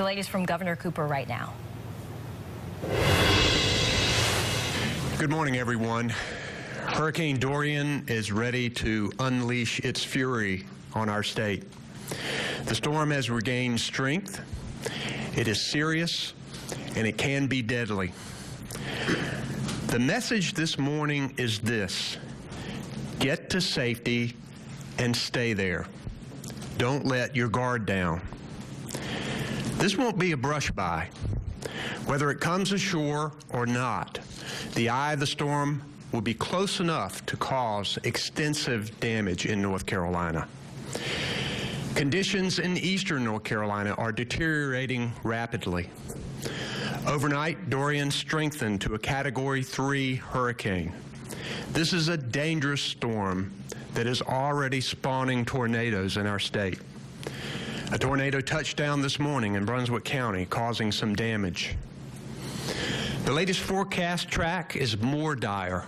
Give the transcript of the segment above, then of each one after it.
latest from Governor Cooper right now. Good morning, everyone. Hurricane Dorian is ready to unleash its fury on our state. The storm has regained strength. It is serious, and it can be deadly. The message this morning is this: get to safety and stay there. Don't let your guard down. This won't be a brush by. Whether it comes ashore or not, the eye of the storm will be close enough to cause extensive damage in North Carolina. Conditions in eastern North Carolina are deteriorating rapidly. Overnight, Dorian strengthened to a Category 3 hurricane. This is a dangerous storm that is already spawning tornadoes in our state. A tornado touched down this morning in Brunswick County, causing some damage. The latest forecast track is more dire.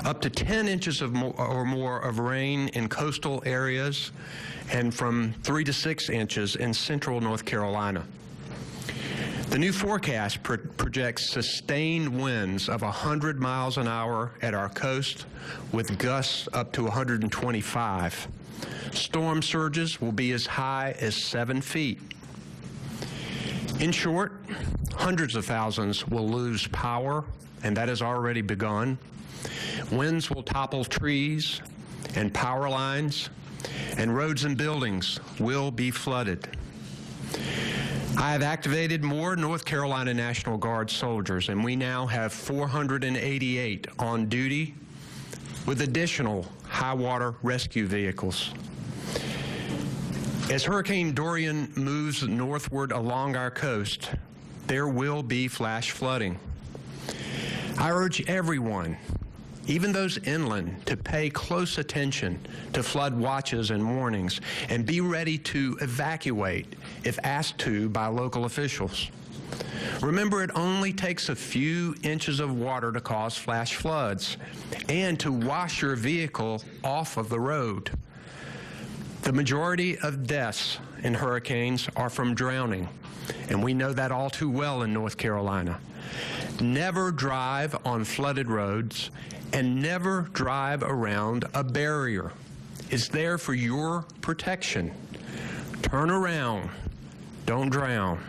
Up to 10 inches or more of rain in coastal areas, and from 3 to 6 inches in central North Carolina. The new forecast projects sustained winds of 100 miles an hour at our coast, with gusts up to 125. Storm surges will be as high as 7 feet. In short, hundreds of thousands will lose power, and that has already begun. Winds will topple trees and power lines, and roads and buildings will be flooded. I have activated more North Carolina National Guard soldiers, and we now have 488 on duty with additional high water rescue vehicles. As Hurricane Dorian moves northward along our coast, there will be flash flooding. I urge everyone, even those inland, to pay close attention to flood watches and warnings and be ready to evacuate if asked to by local officials. Remember, it only takes a few inches of water to cause flash floods and to wash your vehicle off of the road. The majority of deaths in hurricanes are from drowning, and we know that all too well in North Carolina. Never drive on flooded roads, and never drive around a barrier. It's there for your protection. Turn around. Don't drown.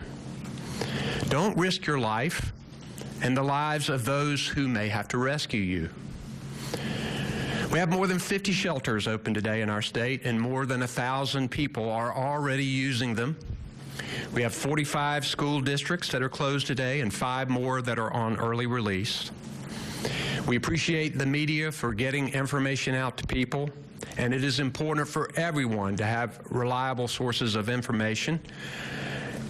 Don't risk your life and the lives of those who may have to rescue you. We have more than 50 shelters open today in our state, and more than 1,000 people are already using them. We have 45 school districts that are closed today and 5 more that are on early release. We appreciate the media for getting information out to people, and it is important for everyone to have reliable sources of information.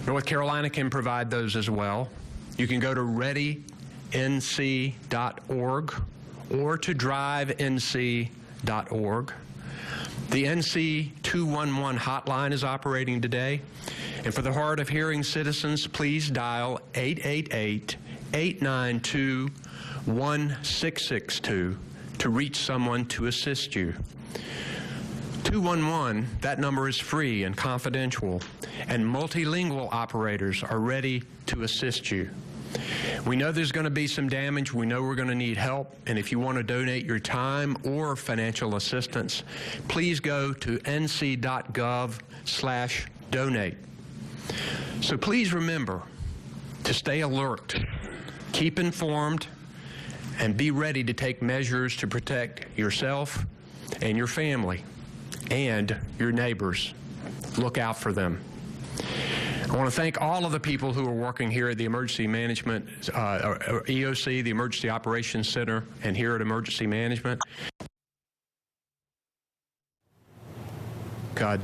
North Carolina can provide those as well. You can go to readync.org or to drivenc.org. The NC 211 hotline is operating today. And for the hard of hearing citizens, please dial 888-892-1662 to reach someone to assist you. 211, that number is free and confidential, and multilingual operators are ready to assist you. We know there's going to be some damage. We know we're going to need help. And if you want to donate your time or financial assistance, please go to nc.gov/donate. So please remember to stay alert, keep informed, and be ready to take measures to protect yourself and your family and your neighbors. Look out for them. I want to thank all of the people who are working here at the Emergency Management, EOC, the Emergency Operations Center, and here at Emergency Management.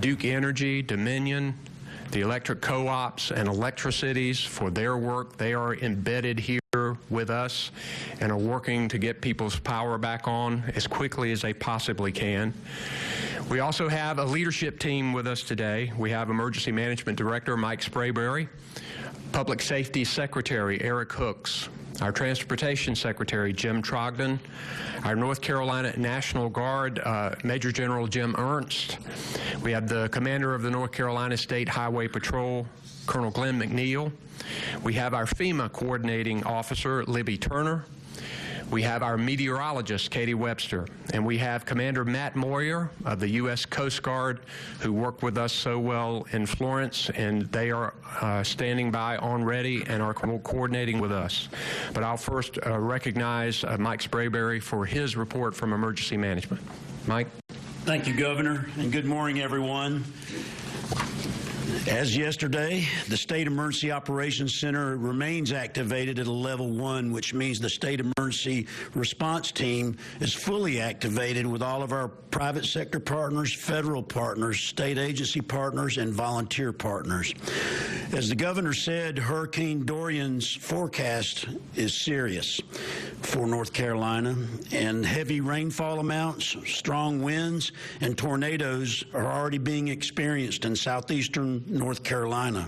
Duke Energy, Dominion, the electric co-ops and electricities for their work. They are embedded here with us and are working to get people's power back on as quickly as they possibly can. We also have a leadership team with us today. We have Emergency Management Director Mike Sprayberry, Public Safety Secretary Eric Hooks, our Transportation Secretary Jim Trogdon, our North Carolina National Guard Major General Jim Ernst. We have the Commander of the North Carolina State Highway Patrol, Colonel Glenn McNeil. We have our FEMA coordinating officer, Libby Turner. We have our meteorologist, Katie Webster, and we have Commander Matt Moyer of the U.S. Coast Guard, who worked with us so well in Florence, and they are standing by on ready and are coordinating with us. But I'll first recognize Mike Sprayberry for his report from Emergency Management. Mike. Thank you, Governor, and good morning, everyone. As yesterday, the State Emergency Operations Center remains activated at a level 1, which means the State Emergency Response Team is fully activated with all of our private sector partners, federal partners, state agency partners, and volunteer partners. As the Governor said, Hurricane Dorian's forecast is serious for North Carolina, and heavy rainfall amounts, strong winds, and tornadoes are already being experienced in southeastern North Carolina.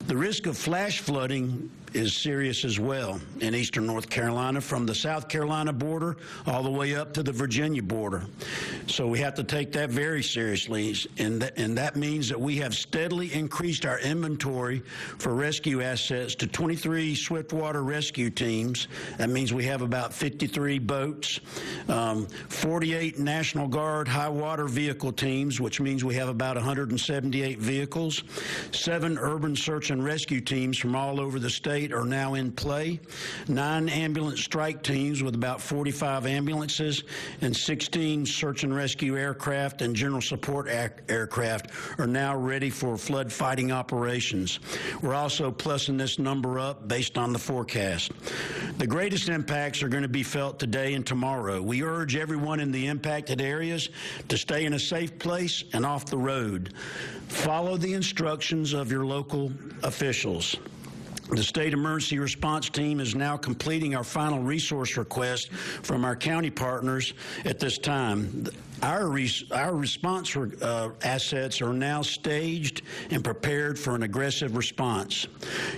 The risk of flash flooding is serious as well in eastern North Carolina, from the South Carolina border all the way up to the Virginia border. So we have to take that very seriously, and that means that we have steadily increased our inventory for rescue assets to 23 swiftwater rescue teams. That means we have about 53 boats, 48 National Guard high water vehicle teams, which means we have about 178 vehicles, 7 urban search and rescue teams from all over the state are now in play, 9 ambulance strike teams with about 45 ambulances, and 16 search and rescue aircraft and general support aircraft are now ready for flood fighting operations. We're also plussing this number up based on the forecast. The greatest impacts are going to be felt today and tomorrow. We urge everyone in the impacted areas to stay in a safe place and off the road. Follow the instructions of your local officials. The State Emergency Response Team is now completing our final resource request from our county partners at this time. Our response assets are now staged and prepared for an aggressive response.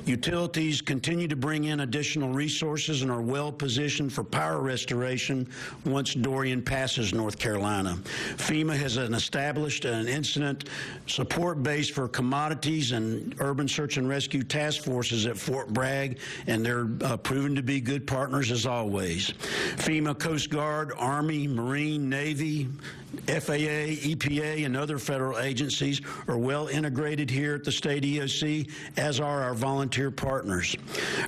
Utilities continue to bring in additional resources and are well positioned for power restoration once Dorian passes North Carolina. FEMA has established an incident support base for commodities and urban search and rescue task forces at Fort Bragg, and they're proven to be good partners as always. FEMA, Coast Guard, Army, Marine, Navy, FAA, EPA, and other federal agencies are well integrated here at the state EOC, as are our volunteer partners.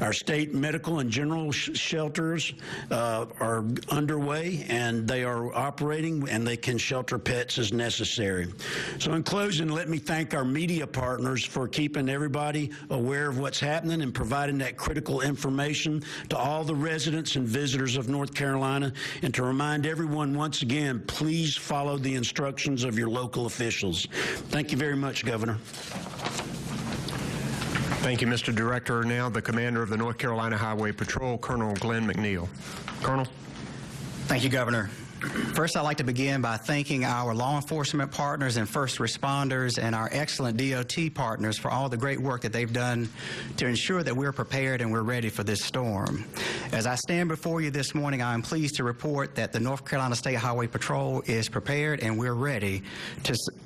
Our state medical and general shelters are underway, and they are operating, and they can shelter pets as necessary. So in closing, let me thank our media partners for keeping everybody aware of what's happening and providing that critical information to all the residents and visitors of North Carolina, and to remind everyone once again, please follow the instructions of your local officials. Thank you very much, Governor. Thank you, Mr. Director. Now the Commander of the North Carolina Highway Patrol, Colonel Glenn McNeil. Colonel. Thank you, Governor. First, I'd like to begin by thanking our law enforcement partners and first responders and our excellent DOT partners for all the great work that they've done to ensure that we're prepared and we're ready for this storm. As I stand before you this morning, I am pleased to report that the North Carolina State Highway Patrol is prepared and we're ready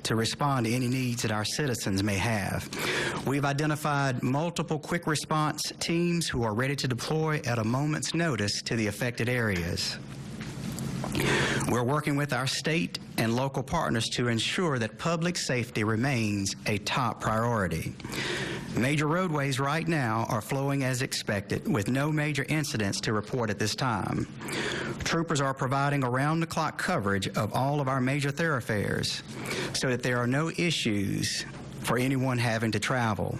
to respond to any needs that our citizens may have. We've identified multiple quick response teams who are ready to deploy at a moment's notice to the affected areas. We're working with our state and local partners to ensure that public safety remains a top priority. Major roadways right now are flowing as expected, with no major incidents to report at this time. Troopers are providing around-the-clock coverage of all of our major thoroughfares so that there are no issues for anyone having to travel.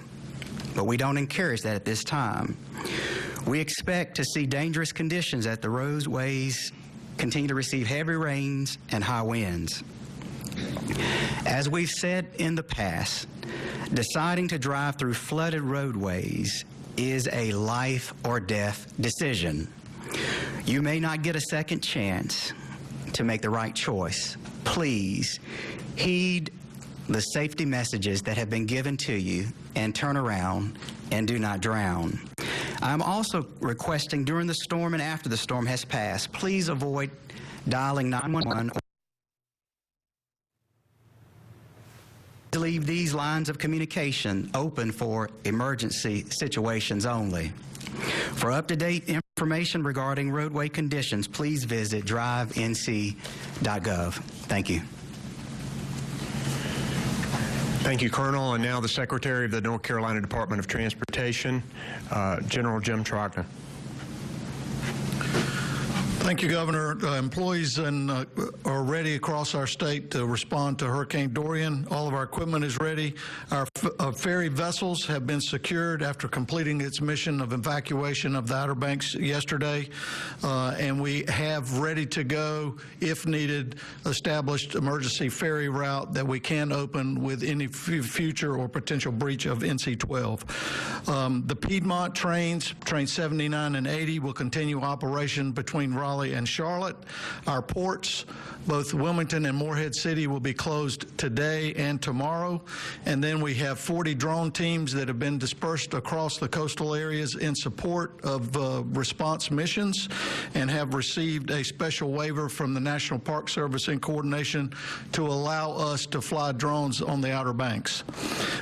But we don't encourage that at this time. We expect to see dangerous conditions at the roadways continue to receive heavy rains and high winds. As we've said in the past, deciding to drive through flooded roadways is a life or death decision. You may not get a second chance to make the right choice. Please heed the safety messages that have been given to you and turn around and do not drown. I'm also requesting during the storm and after the storm has passed, please avoid dialing 911 or leave these lines of communication open for emergency situations only. For up-to-date information regarding roadway conditions, please visit drivenc.gov. Thank you. Thank you, Colonel. And now the Secretary of the North Carolina Department of Transportation, General Jim Trogna. Thank you, Governor. Employees are ready across our state to respond to Hurricane Dorian. All of our equipment is ready. Our ferry vessels have been secured after completing its mission of evacuation of the Outer Banks yesterday, and we have ready to go, if needed, established emergency ferry route that we can open with any future or potential breach of NC-12. The Piedmont trains 79 and 80, will continue operation between Raleigh and Charlotte. Our ports, both Wilmington and Morehead City, will be closed today and tomorrow. And then we have 40 drone teams that have been dispersed across the coastal areas in support of response missions and have received a special waiver from the National Park Service in coordination to allow us to fly drones on the Outer Banks.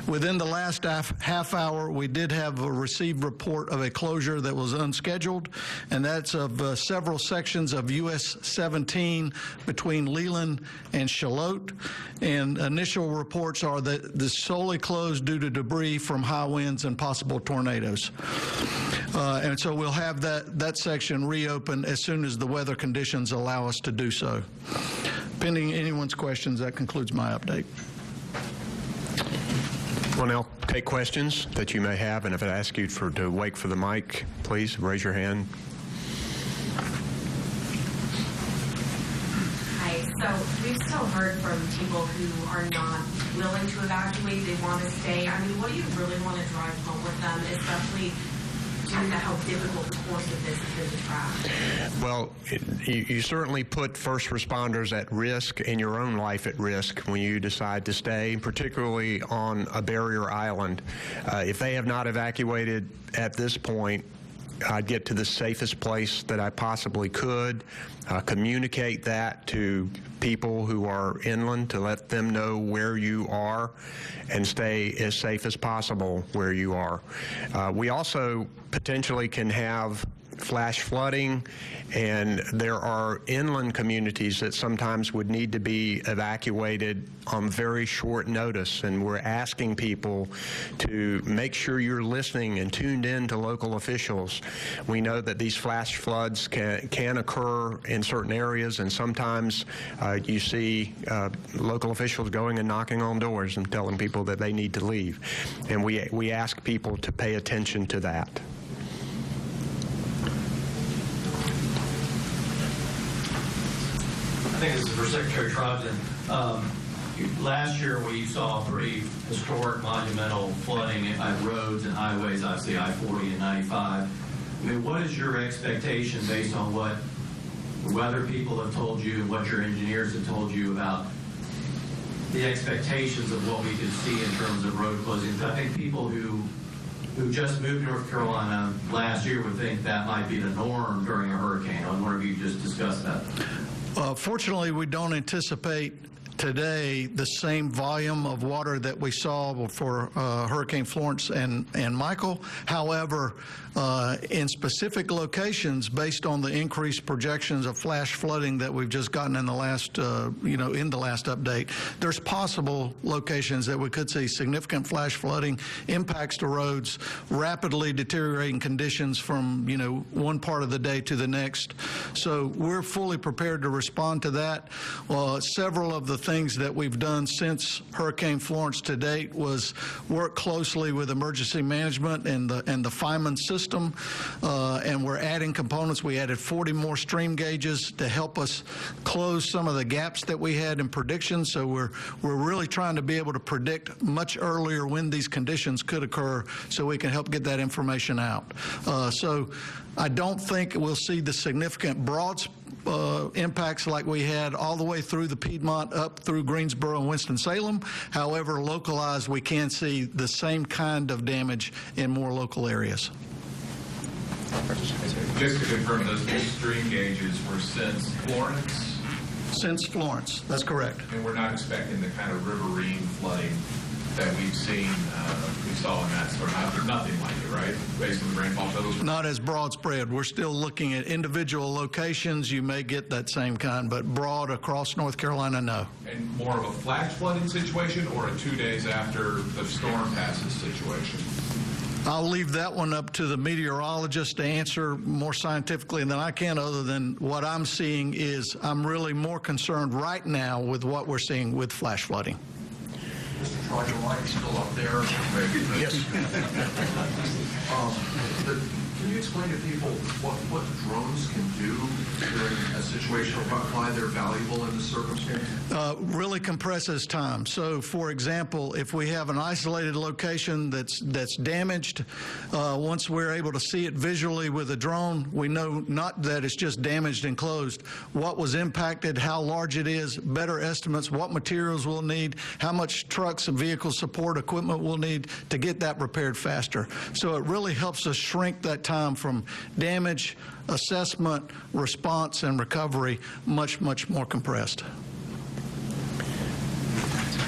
Within the last half hour, we did have a received report of a closure that was unscheduled, and that's of several sections of US 17 between Leland and Charlotte. And initial reports are that this solely closed due to debris from high winds and possible tornadoes. And so we'll have that section reopened as soon as the weather conditions allow us to do so. Pending anyone's questions, that concludes my update. We'll now take questions that you may have, and if I ask you to wait for the mic, please raise your hand. So we've still heard from people who are not willing to evacuate. They want to stay. I mean, what do you really want to drive home with them, especially due to how difficult the course of this has been to track? Well, you certainly put first responders at risk and your own life at risk when you decide to stay, particularly on a barrier island. If they have not evacuated at this point, I'd get to the safest place that I possibly could, communicate that to people who are inland to let them know where you are and stay as safe as possible where you are. We also potentially can have flash flooding, and there are inland communities that sometimes would need to be evacuated on very short notice, and we're asking people to make sure you're listening and tuned in to local officials. We know that these flash floods can occur in certain areas, and sometimes you see local officials going and knocking on doors and telling people that they need to leave, and we ask people to pay attention to that. I think this is for Secretary Trogdon. Last year we saw pretty historic monumental flooding at roads and highways, obviously I-40 and 95. I mean, what is your expectation based on what weather people have told you and what your engineers have told you about the expectations of what we could see in terms of road closings? I think people who just moved to North Carolina last year would think that might be the norm during a hurricane. I wonder if you could just discuss that. Fortunately, we don't anticipate today the same volume of water that we saw for Hurricane Florence and Michael. However, in specific locations, based on the increased projections of flash flooding that we've just gotten in the last, in the last update, there's possible locations that we could see significant flash flooding, impacts to roads, rapidly deteriorating conditions from, one part of the day to the next. So we're fully prepared to respond to that. Several of the things that we've done since Hurricane Florence to date was work closely with emergency management and the FIMAN system, and we're adding components. We added 40 more stream gauges to help us close some of the gaps that we had in prediction. So we're really trying to be able to predict much earlier when these conditions could occur, so we can help get that information out. So I don't think we'll see the significant broad impacts like we had all the way through the Piedmont up through Greensboro and Winston-Salem. However, localized, we can see the same kind of damage in more local areas. Just to confirm, those new stream gauges were since Florence? Since Florence, that's correct. And we're not expecting the kind of riverine flooding that we've seen, we saw in that storm? Nothing like it, right? Based on the rainfall totals? Not as broad spread. We're still looking at individual locations. You may get that same kind, but broad across North Carolina, no. And more of a flash flooding situation or a 2 days after the storm passes situation? I'll leave that one up to the meteorologist to answer more scientifically than I can, other than what I'm seeing is I'm really more concerned right now with what we're seeing with flash flooding. Mr. Troy, your light's still up there. Yes. Can you explain to people what drones can do during a situation, or why they're valuable in this circumstance? Really compresses time. So, for example, if we have an isolated location that's damaged, once we're able to see it visually with a drone, we know not that it's just damaged and closed, what was impacted, how large it is, better estimates, what materials we'll need, how much trucks and vehicle support equipment we'll need to get that repaired faster. So it really helps us shrink that time from damage, assessment, response, and recovery much, much more compressed.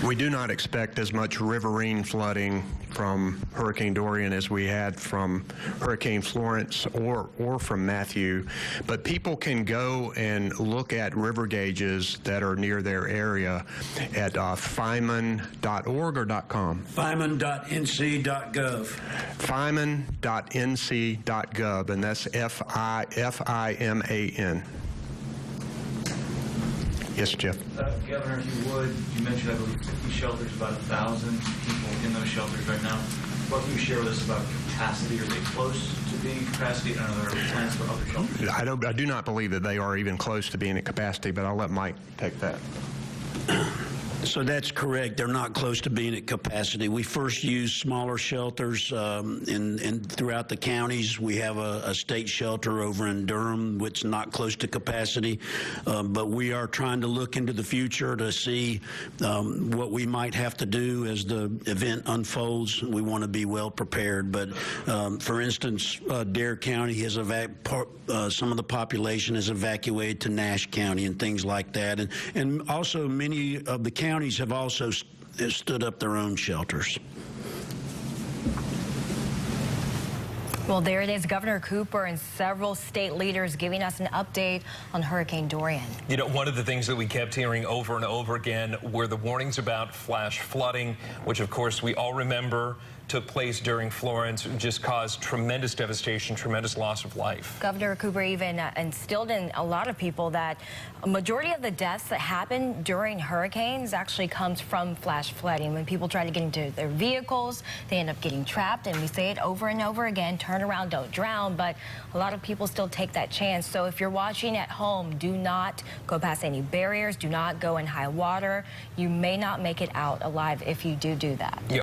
We do not expect as much riverine flooding from Hurricane Dorian as we had from Hurricane Florence or from Matthew, but people can go and look at river gauges that are near their area at fiman.org or .com. Fiman.nc.gov. Fiman.nc.gov, and that's Fiman. Yes, Jeff. Governor, if you would, you mentioned, I believe, 50 shelters, about 1,000 people in those shelters right now. What can you share with us about capacity? Are they close to being capacity? And are there plans for other shelters? I do not believe that they are even close to being at capacity, but I'll let Mike take that. So that's correct. They're not close to being at capacity. We first used smaller shelters throughout the counties. We have a state shelter over in Durham, which is not close to capacity. But we are trying to look into the future to see what we might have to do as the event unfolds. We want to be well prepared. But for instance, Dare County has some of the population is evacuated to Nash County and things like that. And also many of the counties have also stood up their own shelters. Well, there it is. Governor Cooper and several state leaders giving us an update on Hurricane Dorian. You know, one of the things that we kept hearing over and over again were the warnings about flash flooding, which, of course, we all remember took place during Florence, just caused tremendous devastation, tremendous loss of life. Governor Cooper even instilled in a lot of people that a majority of the deaths that happen during hurricanes actually comes from flash flooding. When people try to get into their vehicles, they end up getting trapped, and we say it over and over again, turn around, don't drown, but a lot of people still take that chance. So if you're watching at home, do not go past any barriers, do not go in high water. You may not make it out alive if you do that. Yeah.